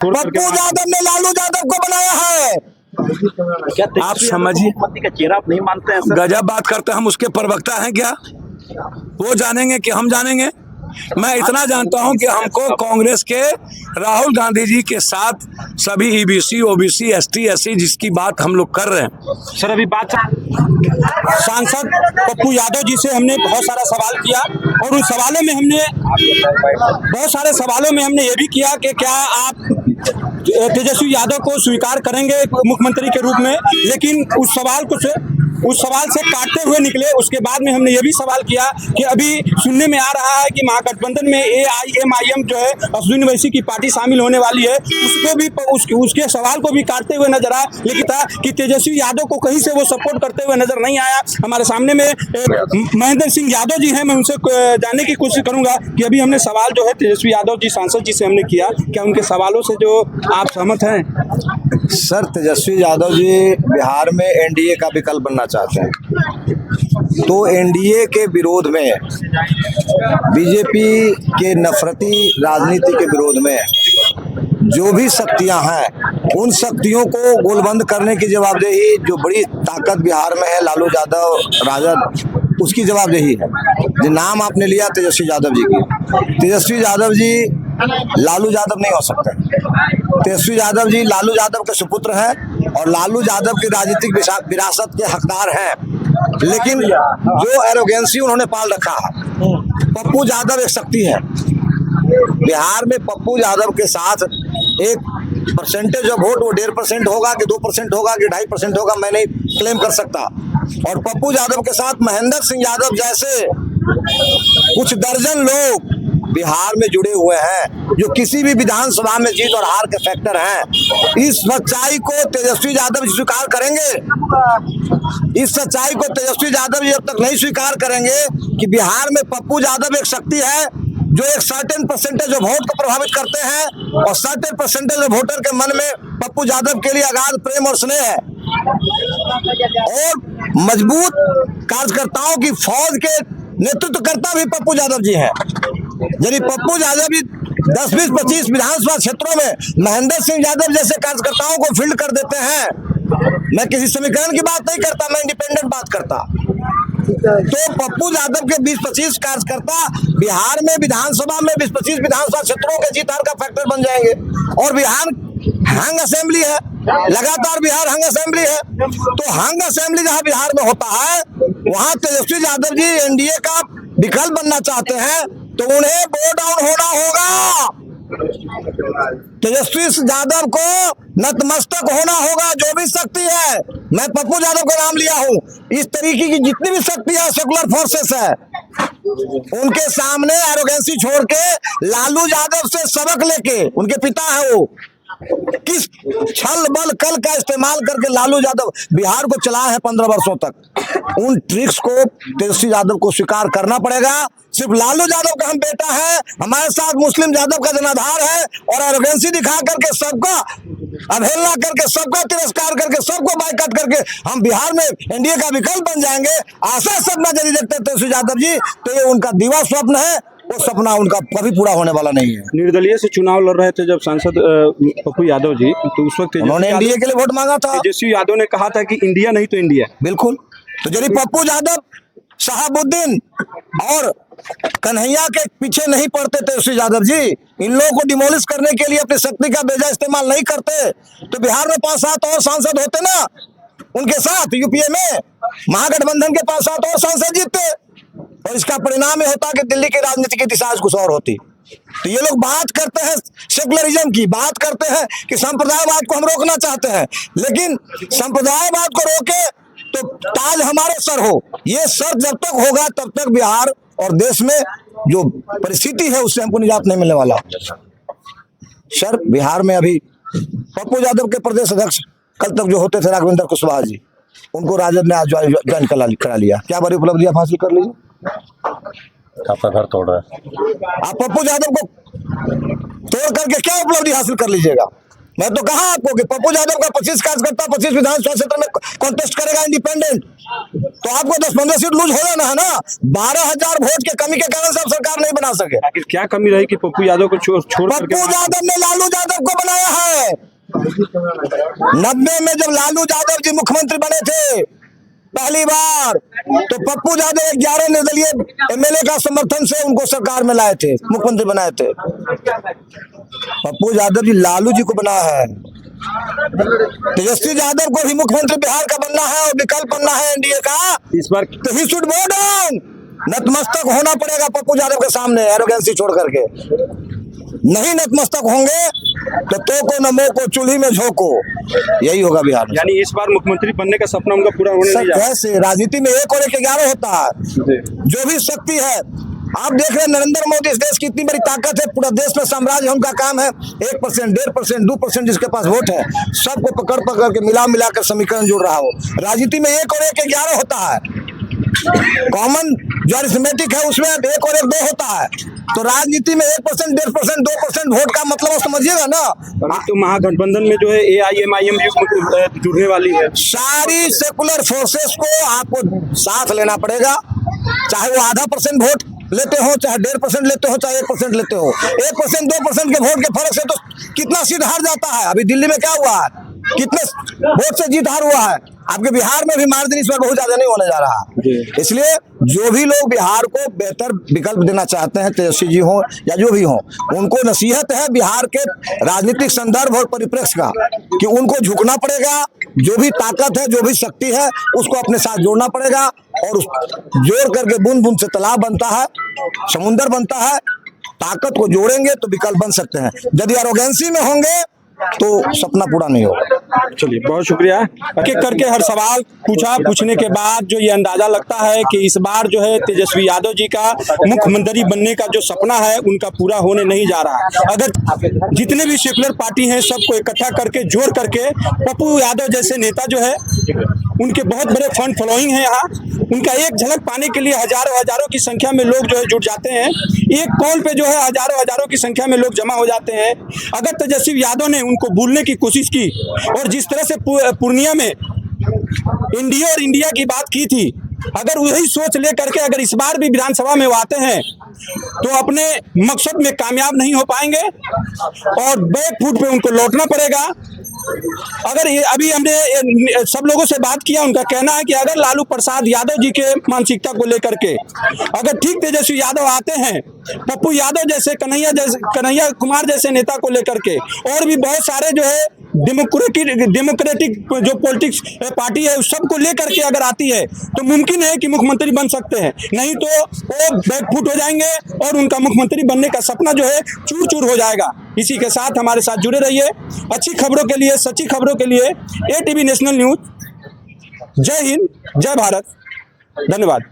पप्पू यादव ने लालू यादव को बनाया है। क्या आप समझिए, मुख्यमंत्री का चेहरा आप नहीं मानते हैं सर? गजब बात करते हैं। हम उसके प्रवक्ता हैं क्या? वो जानेंगे कि हम जानेंगे? मैं इतना जानता हूं कि हमको कांग्रेस के राहुल गांधी जी के साथ सभी ईबीसी, ओबीसी, एसटी, एससी जिसकी बात हम लोग कर रहे हैं। सर अभी बात सांसद पप्पू यादव जी से हमने बहुत सारा सवाल किया और उन सवालों में हमने बहुत सारे सवालों में हमने ये भी किया कि क्या आप तेजस्वी यादव को स्वीकार करेंगे मुख्यमंत्री के रूप में, लेकिन उस सवाल से काटते हुए निकले। उसके बाद में हमने ये भी सवाल किया कि अभी सुनने में आ रहा है कि महागठबंधन में AIMIM जो है अश्विनी वैसी की पार्टी शामिल होने वाली है, उसको भी उसके सवाल को भी काटते हुए नजर आया। लेकिन था कि तेजस्वी यादव को कहीं से वो सपोर्ट करते हुए नजर नहीं आया। हमारे सामने में महेंद्र सिंह यादव जी हैं, मैं उनसे जानने की कोशिश करूंगा कि अभी हमने सवाल जो है तेजस्वी यादव जी सांसद जी से हमने किया, क्या उनके सवालों से जो आप सहमत हैं? सर, तेजस्वी यादव जी बिहार में एनडीए का विकल्प बनना चाहते हैं, तो एनडीए के विरोध में, बीजेपी के नफरती राजनीति के विरोध में जो भी शक्तियां हैं, उन शक्तियों को गोलबंद करने की जवाबदेही, जो बड़ी ताकत बिहार में है लालू यादव राजद, उसकी जवाबदेही है। जो नाम आपने लिया तेजस्वी यादव जी की, तेजस्वी यादव जी लालू यादव नहीं हो सकते। तेजस्वी यादव जी लालू यादव के सुपुत्र हैं और लालू यादव की राजनीतिक विरासत के हकदार हैं, लेकिन जो एरोगेंसी उन्होंने पाल रखा है। पप्पू यादव एक शक्ति है बिहार में। पप्पू यादव के साथ एक परसेंटेज ऑफ वोट, वो 1.5% होगा कि 2% होगा कि 2.5% होगा, मैं नहीं क्लेम कर सकता। और पप्पू यादव के साथ महेंद्र सिंह यादव जैसे कुछ दर्जन लोग बिहार में जुड़े हुए हैं, जो किसी भी विधानसभा में जीत और हार के फैक्टर हैं। इस सच्चाई को तेजस्वी यादव स्वीकार करेंगे। इस सच्चाई को तेजस्वी यादव जब तक नहीं स्वीकार करेंगे कि बिहार में पप्पू यादव एक शक्ति है जो एक सर्टेन परसेंटेज ऑफ वोट को प्रभावित करते हैं, और सर्टेन परसेंटेज ऑफ वोटर के मन में पप्पू यादव के लिए अगाध प्रेम और स्नेह है, और मजबूत कार्यकर्ताओं की फौज के नेतृत्वकर्ता भी पप्पू यादव जी हैं। यदि पप्पू यादव जी 10, 20, 25 विधानसभा क्षेत्रों में महेंद्र सिंह यादव जैसे कार्यकर्ताओं को फील्ड कर देते हैं, मैं किसी समीकरण की बात नहीं करता, मैं इंडिपेंडेंट बात करता, तो पप्पू यादव के 20-25 कार्यकर्ता बिहार में विधानसभा में 20-25 विधानसभा क्षेत्रों के जीत हार का फैक्टर बन जाएंगे। और बिहार हंग असेंबली है, लगातार बिहार हंग असेंबली है, तो हंग असेंबली जहां बिहार में होता है, वहां तेजस्वी यादव जी एनडीए का विकल्प बनना चाहते हैं, तो उन्हें बो डाउन होना होगा। तेजस्वी यादव को नतमस्तक होना होगा, जो भी शक्ति है। मैं पप्पू यादव का नाम लिया हूं, इस तरीके की जितनी भी शक्ति है, सेकुलर फोर्सेस है, उनके सामने एरोगेंसी छोड़ के लालू यादव से सबक लेके, उनके पिता है वो, किस छल बल कल का इस्तेमाल करके लालू यादव बिहार को चलाए हैं 15 वर्षों तक, उन ट्रिक्स को तेजस्वी यादव को स्वीकार करना पड़ेगा। सिर्फ लालू यादव का हम बेटा है, हमारे साथ मुस्लिम यादव का जनाधार है, और एरोगेंसी दिखा करके सबका अवहेलना करके, सबका तिरस्कार करके, सबको बाइकआउट करके हम बिहार में एनडीए का विकल्प बन जाएंगे, आशा सपना यदि देखते हैं तेजस्वी यादव जी, तो ये उनका दीवा स्वप्न है, वो सपना उनका कभी पूरा होने वाला नहीं है। निर्दलीय से चुनाव लड़ रहे थे जब सांसद पप्पू यादव जी, तो उस वक्त उन्होंने एनडीए के लिए वोट मांगा था। तेजस्वी यादव ने कहा था कि इंडिया नहीं तो इंडिया। बिल्कुल, तो यदि पप्पू यादव, शहाबुद्दीन और कन्हैया के पीछे नहीं पड़ते तेजस्वी यादव जी, इन लोगों को डिमोलिश करने के लिए अपनी शक्ति का बेजा इस्तेमाल नहीं करते, तो बिहार में 5-7 और सांसद होते ना उनके साथ, यूपीए में महागठबंधन के 5-7 और सांसद जीतते, और इसका परिणाम यह होता कि दिल्ली की राजनीति की दिशा कुछ और होती। तो ये लोग बात करते हैं सेकुलरिज्म की, बात करते हैं कि संप्रदायवाद को हम रोकना चाहते हैं, लेकिन संप्रदायवाद को रोके तो ताज हमारे सर हो। ये सर जब तक होगा तब तक बिहार और देश में जो परिस्थिति है उससे हमको निजात नहीं मिलने वाला। सर, बिहार में अभी पप्पू यादव के प्रदेश अध्यक्ष कल तक जो होते थे राघवेंद्र कुशवाहा जी, उनको राजद ने आज ज्वाइन करा लिया। क्या बड़ी उपलब्धि आप हासिल कर लीजिए, आपका घर तोड़ रहा है। आप पप्पू यादव को तोड़ करके क्या उपलब्धि हासिल कर लीजिएगा? मैं तो कहा आपको कि पप्पू यादव का 25 कार्यकर्ता 25 विधानसभा क्षेत्र में कॉन्टेस्ट करेगा इंडिपेंडेंट, तो आपको 10-15 सीट लूज हो जाना है ना। 12,000 वोट के कमी के कारण से आप सरकार नहीं बना सके। आखिर क्या कमी रही कि पप्पू यादव को छोड़ पप्पू यादव ने लालू यादव को बनाया है। 90 में जब लालू यादव जी मुख्यमंत्री बने थे पहली बार, तो पप्पू यादव 11 निर्दलीय एमएलए का समर्थन से उनको सरकार में लाए थे, मुख्यमंत्री बनाए थे। पप्पू यादव जी लालू जी को बना है। तेजस्वी यादव को भी मुख्यमंत्री बिहार का बनना है और विकल्प बनना है एनडीए का, इस बार तो ही शुड बो डाउन। नतमस्तक होना पड़ेगा पप्पू यादव के सामने, एरोगेंसी छोड़ करके। नहीं नतमस्तक होंगे तो को नमो को चूल्ही में झोंको, यही होगा बिहार में। यानी इस बार मुख्यमंत्री बनने का सपना उनका पूरा होने नहीं जा रहा। कैसे राजनीति में 1 और 1 11 होता है। जो भी शक्ति है, आप देख रहे हैं नरेंद्र मोदी इस देश की इतनी बड़ी ताकत है, पूरा देश में साम्राज्य है, उनका काम है 1%, 1.5%, 2% जिसके पास वोट है सबको पकड़ पकड़ के मिला कर समीकरण जोड़ रहा हो। राजनीति में 1 और 1 11 होता है। कॉमन जो अरिथमेटिक है उसमें 1 और 1 2 होता है। तो राजनीति में 1%, 1.5%, 2% वोट का मतलब समझिएगा ना। अभी तो महागठबंधन में जो है AIMIM भी जुड़ने वाली है। सारी सेकुलर फोर्सेस को आपको साथ लेना पड़ेगा, चाहे वो आधा % वोट लेते हो, चाहे 1.5% लेते हो, चाहे 1% लेते हो। 1%, 2% के वोट के फर्क से तो कितना सीट हार जाता है। अभी दिल्ली में क्या हुआ है, कितने वोट से जीत हार हुआ है। आपके बिहार में भी मार्जिन इस बार बहुत ज्यादा नहीं होने जा रहा। इसलिए जो भी लोग बिहार को बेहतर विकल्प देना चाहते हैं, तेजस्वी जी हो या जो भी हो, उनको नसीहत है बिहार के राजनीतिक संदर्भ और परिप्रेक्ष्य का, कि उनको झुकना पड़ेगा। जो भी ताकत है, जो भी शक्ति है, उसको अपने साथ जोड़ना पड़ेगा, और जोड़ करके बूंद बूंद से तालाब बनता है, समुंदर बनता है। ताकत को जोड़ेंगे तो विकल्प बन सकते हैं। यदि एरोगेंसी में होंगे तो सपना पूरा नहीं होगा। चलिए, बहुत शुक्रिया। एक एक करके हर सवाल पूछने के बाद जो ये अंदाजा लगता है कि इस बार जो है तेजस्वी यादव जी का मुख्यमंत्री बनने का जो सपना है उनका पूरा होने नहीं जा रहा। अगर जितने भी सेकुलर पार्टी हैं सबको इकट्ठा करके जोड़ करके पप्पू यादव जैसे नेता जो है, उनके बहुत बड़े फंड फॉलोइंग है यहाँ, उनका एक झलक पाने के लिए हजारों की संख्या में लोग जो है जुट जाते हैं। एक कॉल पे जो है हजारों की संख्या में लोग जमा हो जाते हैं। अगर तेजस्वी यादव ने उनको भूलने की कोशिश की और जिस तरह से पूर्णिया में इंडिया और इंडिया की बात की थी, अगर वही सोच लेकर के अगर इस बार भी विधानसभा में वो आते हैं तो अपने मकसद में कामयाब नहीं हो पाएंगे और बैक फुट पे उनको लौटना पड़ेगा। अगर अभी हमने सब लोगों से बात किया, उनका कहना है कि अगर लालू प्रसाद यादव जी के मानसिकता को लेकर के अगर ठीक तेजस्वी यादव आते हैं, पप्पू यादव जैसे कन्हैया कुमार जैसे नेता को लेकर के, और भी बहुत सारे जो है डेमोक्रेटिक जो पॉलिटिक्स पार्टी है उस सबको लेकर के अगर आती है तो मुमकिन है कि मुख्यमंत्री बन सकते हैं। नहीं तो वो बैकफुट हो जाएंगे और उनका मुख्यमंत्री बनने का सपना जो है चूर चूर हो जाएगा। इसी के साथ हमारे साथ जुड़े रहिए। अच्छी खबरों के लिए, सच्ची खबरों के लिए ATV नेशनल न्यूज। जय हिंद, जय भारत, धन्यवाद।